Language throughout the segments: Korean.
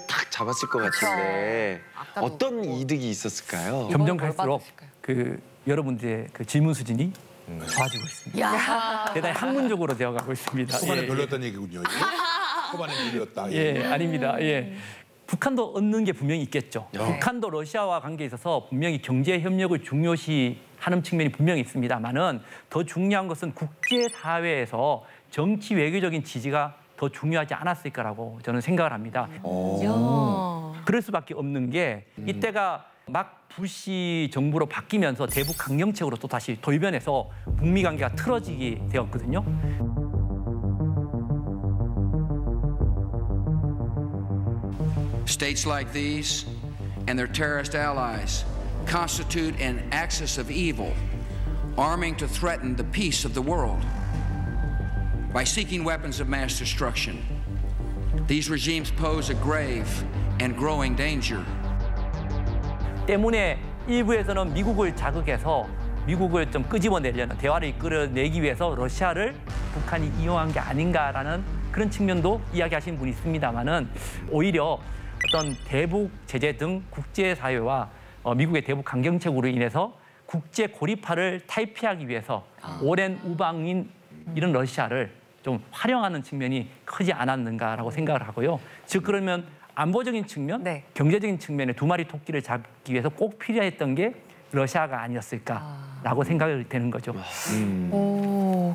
딱 잡았을 것 같은데 어떤 이득이 있었을까요? 점점 갈수록 여러분들의 질문 수준이 좋아지고 있습니다. 대단히 학문적으로 되어가고 있습니다. 초반에 별로였다는 얘기군요. 초반에 별로였다. 예, 아닙니다. 예. 북한도 얻는 게 분명히 있겠죠. 북한도 러시아와 관계에 있어서 분명히 경제 협력을 중요시하는 측면이 분명히 있습니다만은 더 중요한 것은 국제사회에서 정치 외교적인 지지가 더 중요하지 않았을까라고 저는 생각을 합니다. 그럴 수밖에 없는 게 이때가 막 부시 정부로 바뀌면서 대북 강경책으로 또 다시 돌변해서 북미 관계가 틀어지게 되었거든요. States like these and their terrorist allies constitute an axis of evil, arming to threaten the peace of the world. By seeking weapons of mass destruction, these regimes pose a grave and growing danger. 때문에 일부에서는 미국을 자극해서 미국을 좀 끄집어내려는 대화를 이끌어내기 위해서 러시아를 북한이 이용한 게 아닌가라는 그런 측면도 이야기하시는 분이 있습니다만은 오히려 어떤 대북 제재 등 국제사회와 미국의 대북 강경책으로 인해서 국제 고립화를 탈피하기 위해서 오랜 우방인 이런 러시아를 좀 활용하는 측면이 크지 않았는가라고 생각을 하고요. 즉 그러면 안보적인 측면, 경제적인 측면에 두 마리 토끼를 잡기 위해서 꼭 필요했던 게 러시아가 아니었을까라고 생각이 되는 거죠.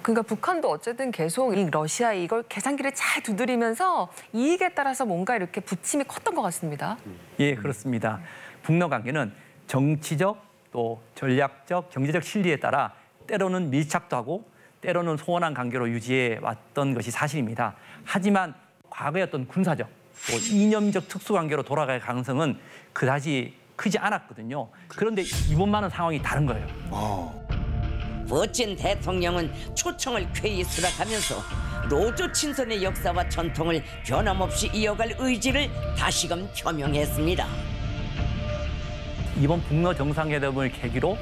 그러니까 북한도 어쨌든 계속 이 러시아 이걸 계산기를 잘 두드리면서 이익에 따라서 뭔가 이렇게 부침이 컸던 것 같습니다. 예, 그렇습니다. 북러 관계는 정치적 또 전략적, 경제적 실리에 따라 때로는 밀착도 하고 때로는 소원한 관계로 유지해 왔던 것이 사실입니다. 하지만 과거의 어떤 군사적, 또 이념적 특수관계로 돌아갈 가능성은 그다지 크지 않았거든요. 그런데 이번만은 상황이 다른 거예요. 멋진 대통령은 초청을 쾌히 수락하면서 로조 친선의 역사와 전통을 변함없이 이어갈 의지를 다시금 표명했습니다. 이번 북러 정상회담을 계기로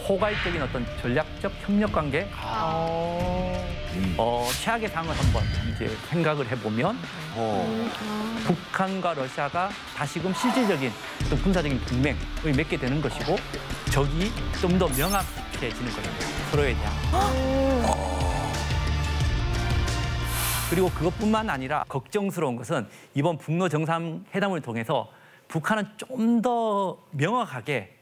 포괄적인 어떤 전략적 협력 관계, 최악의 상황을 한번 이제 생각을 해보면 북한과 러시아가 다시금 실질적인 어떤 군사적인 동맹을 맺게 되는 것이고 적이 좀 더 명확해지는 거예요. 서로에 대한. 그리고 그것뿐만 아니라 걱정스러운 것은 이번 북러 정상회담을 통해서 북한은 좀 더 명확하게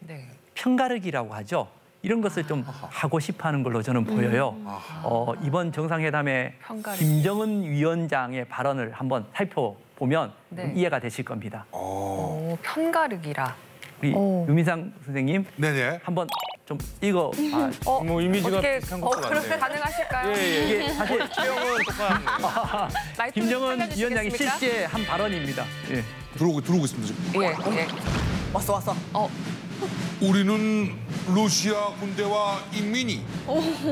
편가르기라고 하죠. 이런 것을 좀 하고 싶어하는 걸로 저는 보여요. 이번 정상회담에 김정은 위원장의 발언을 한번 살펴보면 이해가 되실 겁니다. 편가르기라. 우리 유민상 선생님, 한번 좀 읽어. 뭐 이미지가 어떻게 비슷한 것 같네요. 그렇게 가능하실까요? 이게 사실 체형은 똑같네요. 김정은 위원장이 실제 한 발언입니다. 예. 들어오고 있습니다 지금. 예. 왔어. 우리는 러시아 군대와 인민이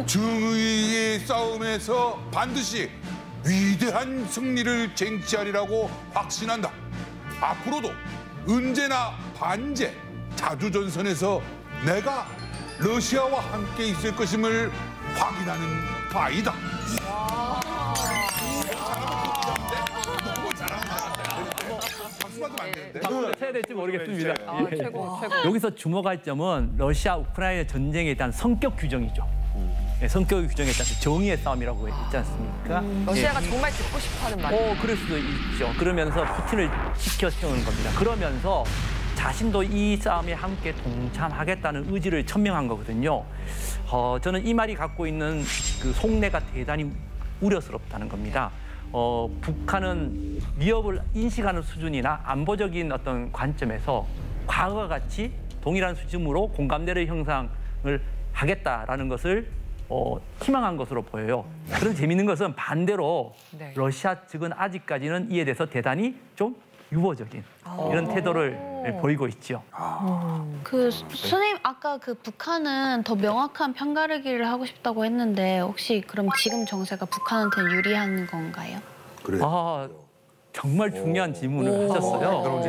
정의의 싸움에서 반드시 위대한 승리를 쟁취하리라고 확신한다. 앞으로도 언제나 반제, 자주전선에서 내가 러시아와 함께 있을 것임을 확인하는 바이다. 해야 될지 모르겠습니다. 최고. 여기서 주목할 점은 러시아 우크라이나 전쟁에 대한 성격 규정이죠. 성격 규정에 따라서 정의의 싸움이라고 있지 않습니까? 러시아가 정말 듣고 싶어하는 말이에요. 그럴 수도 있죠. 그러면서 푸틴을 지켜 세우는 겁니다. 그러면서 자신도 이 싸움에 함께 동참하겠다는 의지를 천명한 거거든요. 저는 이 말이 갖고 있는 그 속내가 대단히 우려스럽다는 겁니다. 북한은 위협을 인식하는 수준이나 안보적인 어떤 관점에서 과거와 같이 동일한 수준으로 공감대를 형성을 하겠다라는 것을 희망한 것으로 보여요. 그런데 재미있는 것은 반대로 러시아 측은 아직까지는 이에 대해서 대단히 좀 유보적인 이런 태도를 보이고 있죠. 선생님 아까 북한은 더 명확한 편가르기를 하고 싶다고 했는데 혹시 그럼 지금 정세가 북한한테 유리한 건가요? 그래요. 정말 중요한 질문을 하셨어요.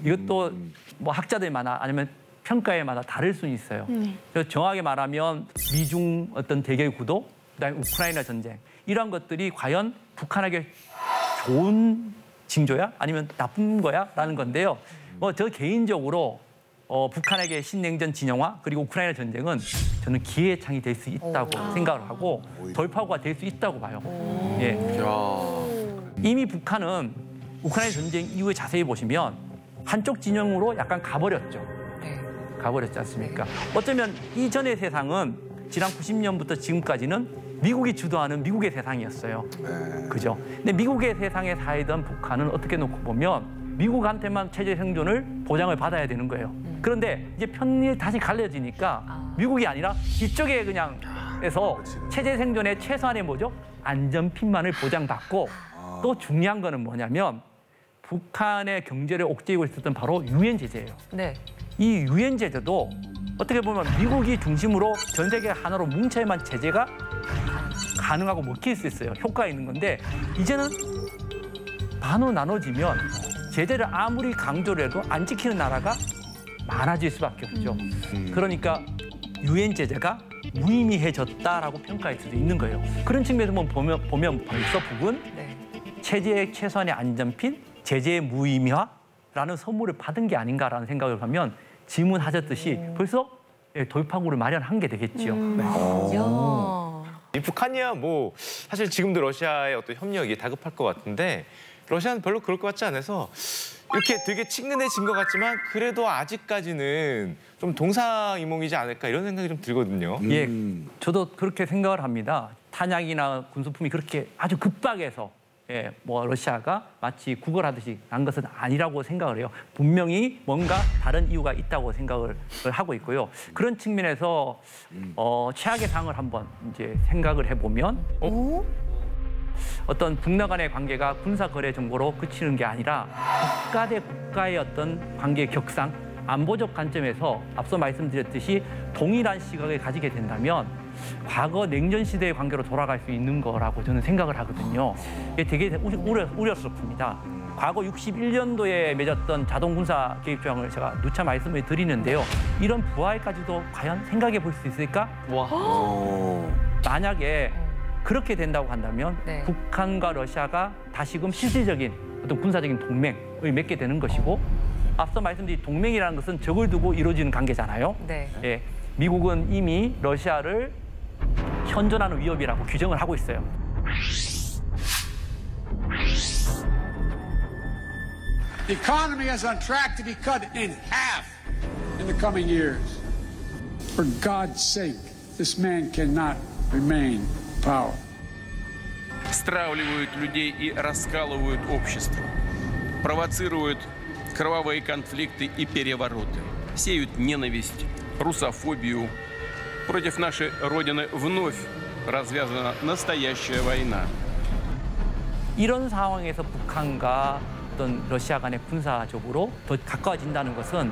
이것도 뭐 학자들마다 아니면 평가에마다 다를 수는 있어요. 그래서 정확하게 말하면 미중 어떤 대결 구도, 그다음에 우크라이나 전쟁 이런 것들이 과연 북한에게 좋은 징조야? 아니면 나쁜 거야? 라는 건데요. 저 개인적으로 북한에게 신냉전 진영화 그리고 우크라이나 전쟁은 저는 기회의 창이 될 수 있다고 생각을 하고 돌파구가 될 수 있다고 봐요. 예. 이미 북한은 우크라이나 전쟁 이후에 자세히 보시면 한쪽 진영으로 약간 가버렸죠. 가버렸지 않습니까? 어쩌면 이전의 세상은 지난 90년부터 지금까지는 미국이 주도하는 미국의 세상이었어요. 그죠? 근데 미국의 세상에 살던 북한은 어떻게 놓고 보면 미국한테만 체제 생존을 보장을 받아야 되는 거예요. 그런데 이제 편이 다시 갈려지니까 미국이 아니라 이쪽에 그냥 해서 체제 생존의 최소한의 뭐죠? 안전핀만을 보장받고 또 중요한 거는 뭐냐면 북한의 경제를 옥죄이고 있었던 바로 유엔 제재예요. 네. 이 유엔 제재도 어떻게 보면 미국이 중심으로 전 세계 하나로 뭉쳐야만 제재가 가능하고 먹힐 수 있어요. 효과가 있는 건데 이제는 반으로 나눠지면 제재를 아무리 강조를 해도 안 지키는 나라가 많아질 수밖에 없죠. 그러니까 유엔 제재가 무의미해졌다라고 평가할 수도 있는 거예요. 그런 측면에서 보면 벌써 북은 체제의 최소한의 안전핀, 제재의 무의미화라는 선물을 받은 게 아닌가라는 생각을 하면 질문하셨듯이 벌써 돌파구를 마련한 게 되겠지요. 이 북한이야 뭐 사실 지금도 러시아의 어떤 협력이 다급할 것 같은데 러시아는 별로 그럴 것 같지 않아서 이렇게 되게 친근해진 것 같지만 그래도 아직까지는 좀 동상이몽이지 않을까 이런 생각이 좀 들거든요. 예, 저도 그렇게 생각을 합니다. 탄약이나 군수품이 그렇게 아주 급박해서 뭐 러시아가 마치 구걸하듯이 난 것은 아니라고 생각을 해요. 분명히 뭔가 다른 이유가 있다고 생각을 하고 있고요. 그런 측면에서 최악의 상황을 한번 이제 생각을 해보면 어떤 북러 간의 관계가 군사 거래 정도로 그치는 게 아니라 국가 대 국가의 어떤 관계 격상, 안보적 관점에서 앞서 말씀드렸듯이 동일한 시각을 가지게 된다면 과거 냉전 시대의 관계로 돌아갈 수 있는 거라고 저는 생각을 하거든요. 이게 되게 우려스럽습니다. 과거 61년도에 맺었던 자동군사 개입 조항을 제가 누차 말씀을 드리는데요. 이런 부활까지도 과연 생각해 볼 수 있을까? 만약에 그렇게 된다고 한다면 북한과 러시아가 다시금 실질적인 어떤 군사적인 동맹을 맺게 되는 것이고 앞서 말씀드린 동맹이라는 것은 적을 두고 이루어지는 관계잖아요. 예, 미국은 이미 러시아를 현존하는 위협이라고 규정을 하고 있어요. The economy is on track to be cut in half in the coming years. For God's sake, this man cannot remain in power. Стравливают людей и раскалывают общество, провоцируют кровавые конфликты и перевороты, сеют ненависть, русофобию. Против нашей Родины вновь развязана настоящая война. 이런 상황에서 북한과 어떤 러시아 간의 군사적으로 더 가까워진다는 것은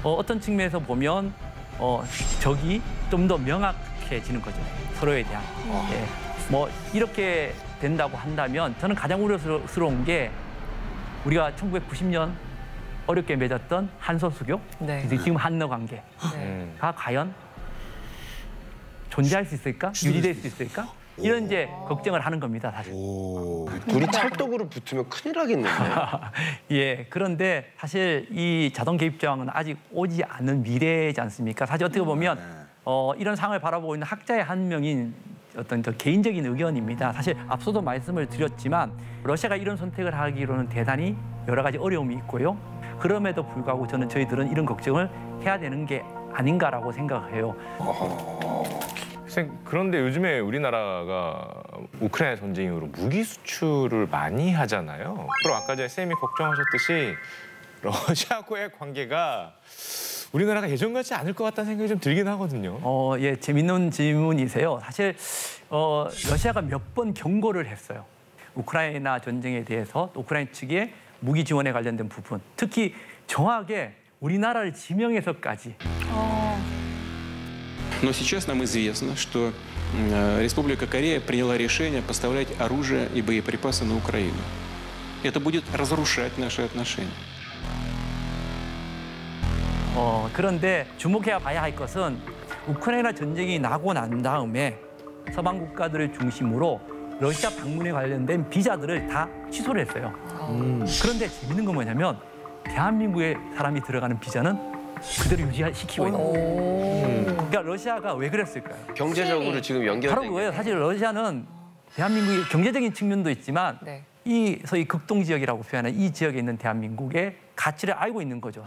어떤 측면에서 보면 적이 좀 더 명확해지는 거죠. 서로에 대한. 뭐 이렇게 된다고 한다면 저는 가장 우려스러운 게 우리가 1990년 어렵게 맺었던 한소수교, 지금 한러 관계가 과연 존재할 수 있을까? 유지될 수 있을까? 이런 이제 걱정을 하는 겁니다, 사실. 둘이 찰떡으로 붙으면 큰일 나겠네요. 예, 그런데 사실 이 자동 개입 조항은 아직 오지 않은 미래이지 않습니까? 사실 어떻게 보면 이런 상황을 바라보고 있는 학자의 한 명인 어떤 개인적인 의견입니다. 사실 앞서도 말씀을 드렸지만 러시아가 이런 선택을 하기로는 대단히 여러 가지 어려움이 있고요. 그럼에도 불구하고 저희들은 이런 걱정을 해야 되는 게 아닌가라고 생각해요. 그런데 요즘에 우리나라가 우크라이나 전쟁 이후로 무기 수출을 많이 하잖아요. 그럼 아까 전에 쌤이 걱정하셨듯이 러시아와의 관계가 우리나라가 예전 같지 않을 것 같다는 생각이 좀 들긴 하거든요. 예, 재밌는 질문이세요. 사실 러시아가 몇 번 경고를 했어요. 우크라이나 전쟁에 대해서 또 우크라이나 측의 무기 지원에 관련된 부분, 특히 정확하게 우리나라를 지명해서까지. Но сейчас нам известно, что Республика Корея приняла решение поставлять оружие и боеприпасы на Украину. Это будет разрушать наши отношения. 그런데 주목해야 봐야 할 것은 우크라이나 전쟁이 나고 난 다음에 서방 국가들을 중심으로 러시아 방문에 관련된 비자들을 다 취소를 했어요. 그런데 재밌는 건 뭐냐면 대한민국에 사람이 들어가는 비자는 그대로 유지시키고 있는 거예요. 그러니까 러시아가 왜 그랬을까요? 경제적으로 지금 바로 연결된 그거예요. 사실 러시아는 대한민국의 경제적인 측면도 있지만 네. 이 소위 극동 지역이라고 표현하는 이 지역에 있는 대한민국의 가치를 알고 있는 거죠.